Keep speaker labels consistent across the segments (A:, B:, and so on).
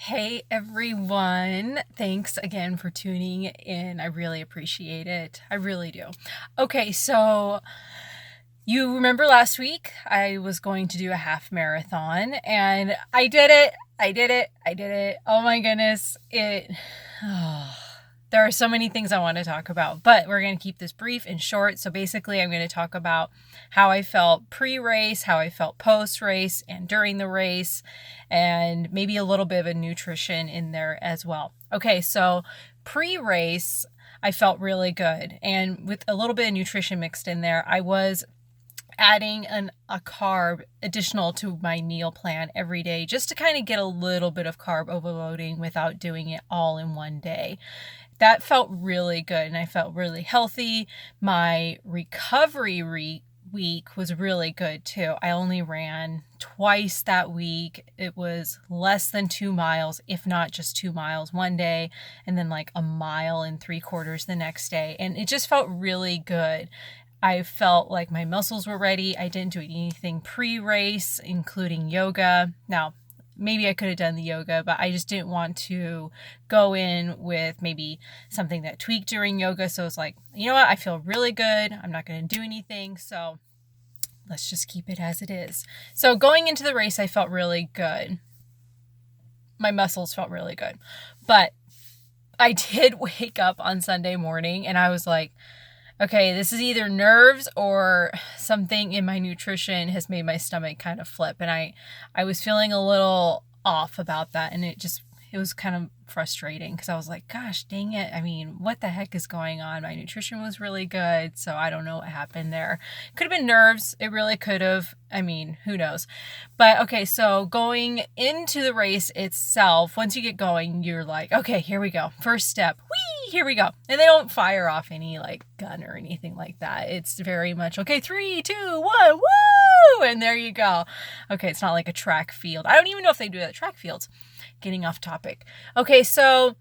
A: Hey everyone. Thanks again for tuning in. I really appreciate it. I really do. Okay, so you remember last week I was going to do a half marathon and I did it. Oh my goodness. There are so many things I want to talk about, but we're going to keep this brief and short. So basically, I'm going to talk about how I felt pre-race, how I felt post-race, and during the race, and maybe a little bit of a nutrition in there as well. Okay, so pre-race, I felt really good. And with a little bit of nutrition mixed in there, I was adding a carb additional to my meal plan every day just to kind of get a little bit of carb overloading without doing it all in one day. That felt really good and I felt really healthy. My recovery week was really good too. I only ran twice that week. It was less than 2 miles, if not just 2 miles one day, and then like 1.75 miles the next day. And it just felt really good. I felt like my muscles were ready. I didn't do anything pre-race, including yoga. Now, maybe I could have done the yoga, but I just didn't want to go in with maybe something that tweaked during yoga. So it's like, you know what? I feel really good. I'm not going to do anything. So let's just keep it as it is. So going into the race, I felt really good. My muscles felt really good. But I did wake up on Sunday morning and I was like, okay, this is either nerves or something in my nutrition has made my stomach kind of flip. And I was feeling a little off about that. And it was kind of frustrating because I was like, gosh, dang it. I mean, what the heck is going on? My nutrition was really good. So I don't know what happened there. Could have been nerves. It really could have. I mean, who knows? But okay, so going into the race itself, once you get going, you're like, okay, here we go. First step. Whee! Here we go. And they don't fire off any like gun or anything like that. It's very much, okay, 3, 2, 1, woo! And there you go. Okay, it's not like a track field. I don't even know if they do that at track fields. Getting off topic. Okay, so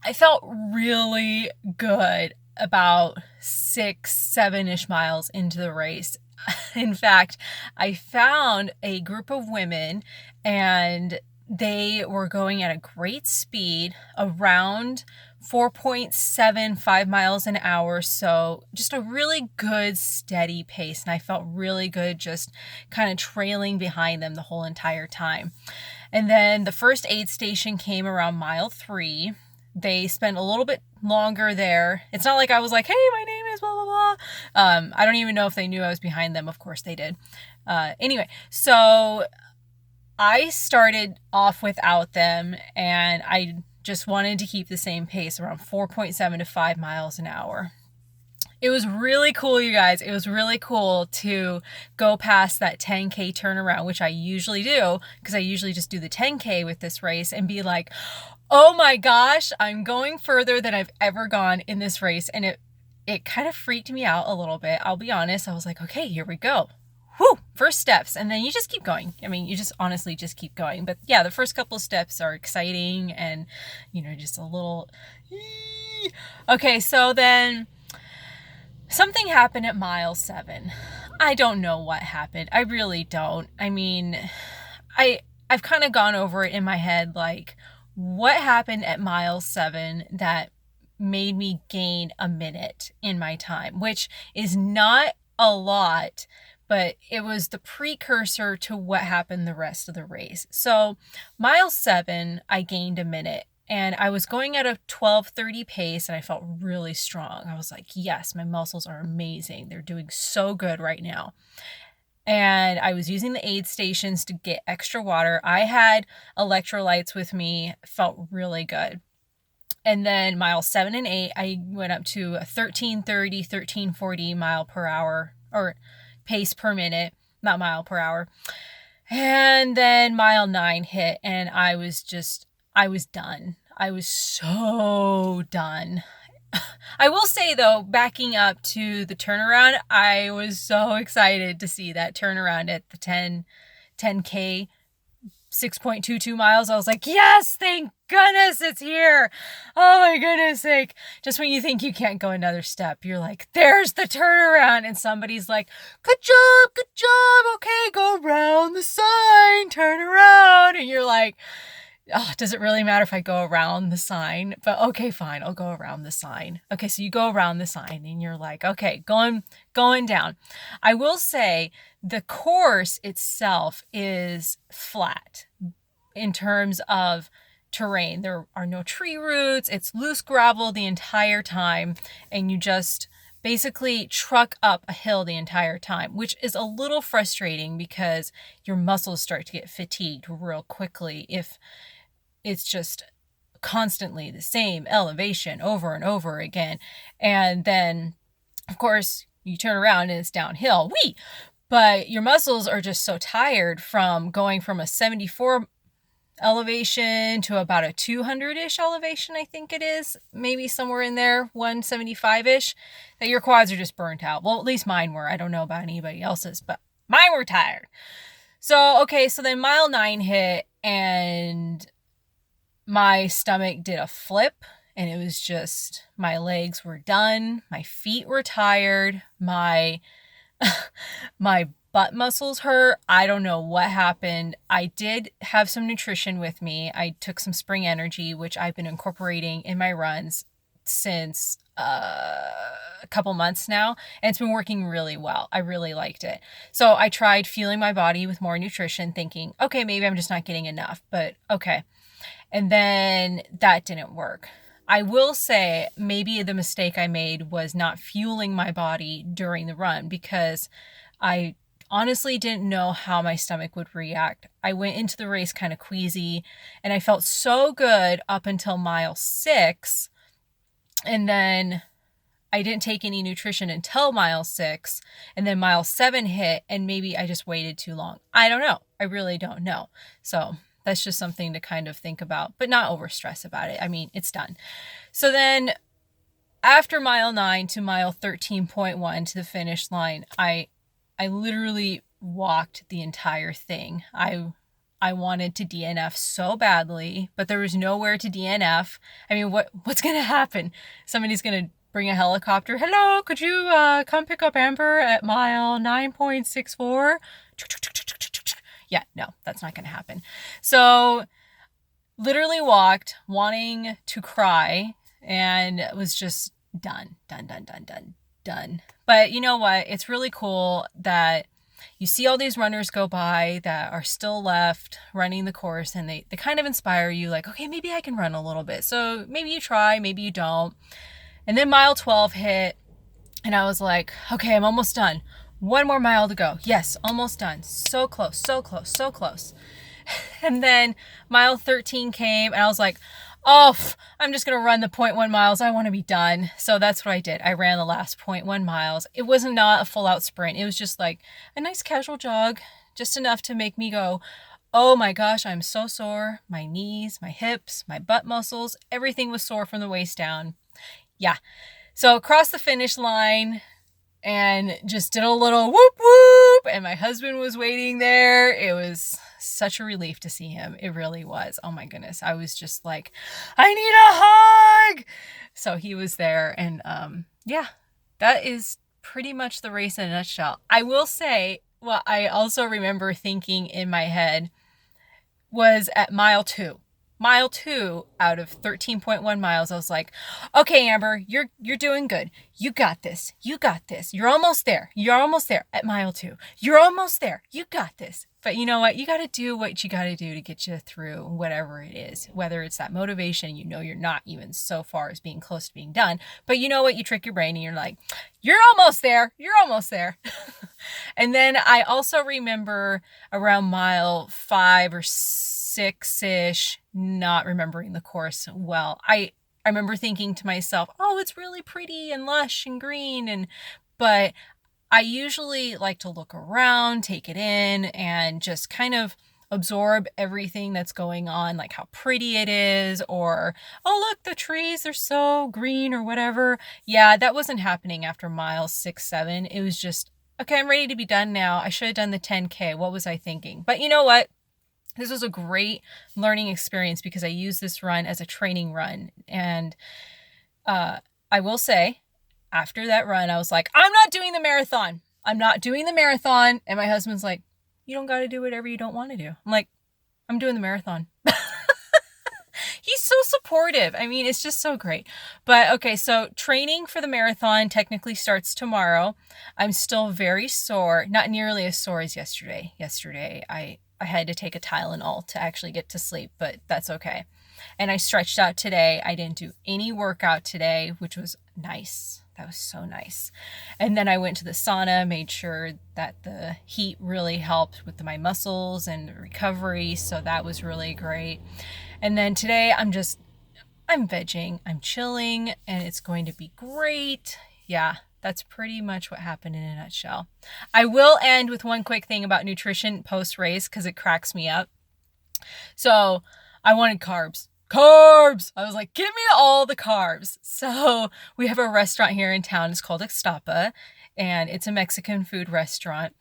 A: I felt really good about 6, 7-ish miles into the race. In fact, I found a group of women and they were going at a great speed, around 4.75 miles an hour. So just a really good steady pace. And I felt really good just kind of trailing behind them the whole entire time. And then the first aid station came around mile 3. They spent a little bit longer there. It's not like I was like, hey, my name is blah, blah, blah. I don't even know if they knew I was behind them. Of course they did. Anyway, so I started off without them and I just wanted to keep the same pace, around 4.7 to 5 miles an hour. It was really cool, you guys. It was really cool to go past that 10K turnaround, which I usually do, because I usually just do the 10K with this race and be like, oh my gosh, I'm going further than I've ever gone in this race. And it kind of freaked me out a little bit. I'll be honest. I was like, okay, here we go. Whew, first steps. And then you just keep going. I mean, you just honestly just keep going. But yeah, the first couple of steps are exciting and, just a little. Okay, so then something happened at mile 7. I don't know what happened. I really don't. I mean, I've kind of gone over it in my head, like, what happened at mile 7 that made me gain a minute in my time, which is not a lot, but it was the precursor to what happened the rest of the race. So mile 7, I gained a minute. And I was going at a 12:30 pace and I felt really strong. I was like, yes, my muscles are amazing. They're doing so good right now. And I was using the aid stations to get extra water. I had electrolytes with me, felt really good. And then miles 7 and 8, I went up to a 13:30, 13:40 mile per hour, or pace per minute, not mile per hour. And then mile 9 hit and I was done. I was so done. I will say though, backing up to the turnaround, I was so excited to see that turnaround at the 10K, 6.22 miles. I was like, yes, thank goodness it's here. Oh my goodness sake. Just when you think you can't go another step, you're like, there's the turnaround. And somebody's like, good job. Okay, go around the sign, turn around. And you're like, Oh, does it really matter if I go around the sign? But okay, fine, I'll go around the sign. Okay, so you go around the sign and you're like, okay, going down. I will say the course itself is flat in terms of terrain. There are no tree roots. It's loose gravel the entire time, and you just basically truck up a hill the entire time, which is a little frustrating because your muscles start to get fatigued real quickly if it's just constantly the same elevation over and over again. And then, of course, you turn around and it's downhill. Whee! But your muscles are just so tired from going from a 74 elevation to about a 200-ish elevation, I think it is, maybe somewhere in there, 175-ish, that your quads are just burnt out. Well, at least mine were. I don't know about anybody else's, but mine were tired. So, okay, so then mile 9 hit and my stomach did a flip, and it was just, my legs were done, my feet were tired, my butt muscles hurt. I don't know what happened. I did have some nutrition with me. I took some Spring Energy, which I've been incorporating in my runs since a couple months now, and it's been working really well. I really liked it. So I tried fueling my body with more nutrition, thinking, okay, maybe I'm just not getting enough, but okay. And then that didn't work. I will say maybe the mistake I made was not fueling my body during the run, because I honestly didn't know how my stomach would react. I went into the race kind of queasy, and I felt so good up until mile 6. And then I didn't take any nutrition until mile 6. And then mile 7 hit, and maybe I just waited too long. I don't know. I really don't know. So that's just something to kind of think about, but not over stress about it. I mean, it's done. So then after mile 9 to mile 13.1 to the finish line, I literally walked the entire thing. I wanted to DNF so badly, but there was nowhere to DNF. I mean, what's going to happen? Somebody's going to bring a helicopter. Hello, could you come pick up Amber at mile 9.64? Yeah, no, that's not going to happen. So literally walked wanting to cry, and was just done. But you know what? It's really cool that you see all these runners go by that are still left running the course, and they kind of inspire you, like, okay, maybe I can run a little bit. So maybe you try, maybe you don't. And then mile 12 hit, and I was like, okay, I'm almost done. One more mile to go. Yes, almost done. So close, so close, so close. And then mile 13 came, and I was like, oh, I'm just going to run the 0.1 miles. I want to be done. So that's what I did. I ran the last 0.1 miles. It was not a full out sprint. It was just like a nice casual jog, just enough to make me go, oh my gosh, I'm so sore. My knees, my hips, my butt muscles, everything was sore from the waist down. Yeah. So across the finish line, and just did a little whoop whoop, and my husband was waiting there. It was such a relief to see him. It really was. Oh my goodness. I was just like, I need a hug. So he was there, and yeah, that is pretty much the race in a nutshell. I will say, what I also remember thinking in my head was at mile 2. Mile 2 out of 13.1 miles, I was like, okay, Amber, you're doing good. You got this. You got this. You're almost there. You're almost there at mile 2. You're almost there. You got this. But you know what? You got to do what you got to do to get you through whatever it is, whether it's that motivation, you know, you're not even so far as being close to being done. But you know what? You trick your brain and you're like, you're almost there. You're almost there. And then I also remember around mile 5 or 6-ish, not remembering the course well. I remember thinking to myself, oh, it's really pretty and lush and green, but I usually like to look around, take it in, and just kind of absorb everything that's going on, like how pretty it is, or, oh, look, the trees are so green, or whatever. Yeah, that wasn't happening after miles 6, 7. It was just, okay, I'm ready to be done now. I should have done the 10K. What was I thinking? But you know what? This was a great learning experience because I used this run as a training run. And I will say, after that run, I was like, I'm not doing the marathon. I'm not doing the marathon. And my husband's like, you don't got to do whatever you don't want to do. I'm like, I'm doing the marathon. supportive. I mean, it's just so great. But okay, so training for the marathon technically starts tomorrow. I'm still very sore, not nearly as sore as yesterday. Yesterday, I had to take a Tylenol to actually get to sleep, but that's okay. And I stretched out today. I didn't do any workout today, which was nice. That was so nice. And then I went to the sauna, made sure that the heat really helped with my muscles and recovery. So that was really great. And then today I'm vegging, I'm chilling, and it's going to be great. Yeah, that's pretty much what happened in a nutshell. I will end with one quick thing about nutrition post-race because it cracks me up. So I wanted carbs. Carbs! I was like, give me all the carbs. So we have a restaurant here in town. It's called Ixtapa, and it's a Mexican food restaurant.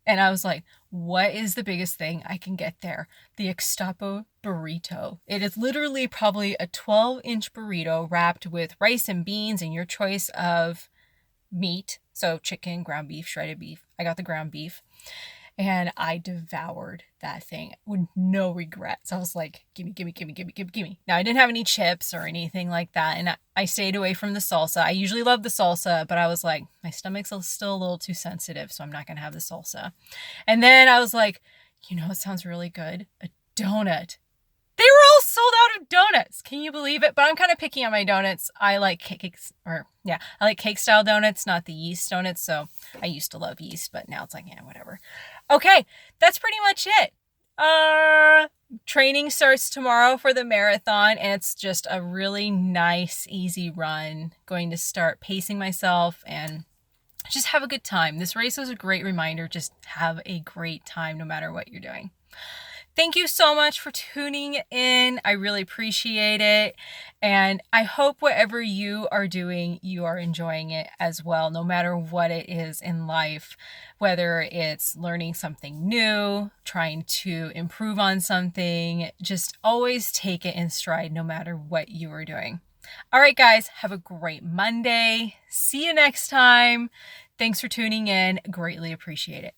A: And I was like, what is the biggest thing I can get there? The Ixtapa burrito. It is literally probably a 12-inch burrito wrapped with rice and beans and your choice of meat. So chicken, ground beef, shredded beef. I got the ground beef. And I devoured that thing with no regrets. I was like, gimme, gimme, gimme, gimme, gimme, gimme. Now, I didn't have any chips or anything like that. And I stayed away from the salsa. I usually love the salsa, but I was like, my stomach's still a little too sensitive, so I'm not going to have the salsa. And then I was like, you know, it sounds really good. A donut. They were all sold out of donuts. Can you believe it? But I'm kind of picky on my donuts. I like I like cake style donuts, not the yeast donuts. So I used to love yeast, but now it's like, yeah, whatever. Okay, that's pretty much it. Training starts tomorrow for the marathon, and it's just a really nice, easy run. Going to start pacing myself and just have a good time. This race was a great reminder. Just have a great time no matter what you're doing. Thank you so much for tuning in. I really appreciate it. And I hope whatever you are doing, you are enjoying it as well, no matter what it is in life, whether it's learning something new, trying to improve on something, just always take it in stride, no matter what you are doing. All right, guys, have a great Monday. See you next time. Thanks for tuning in. Greatly appreciate it.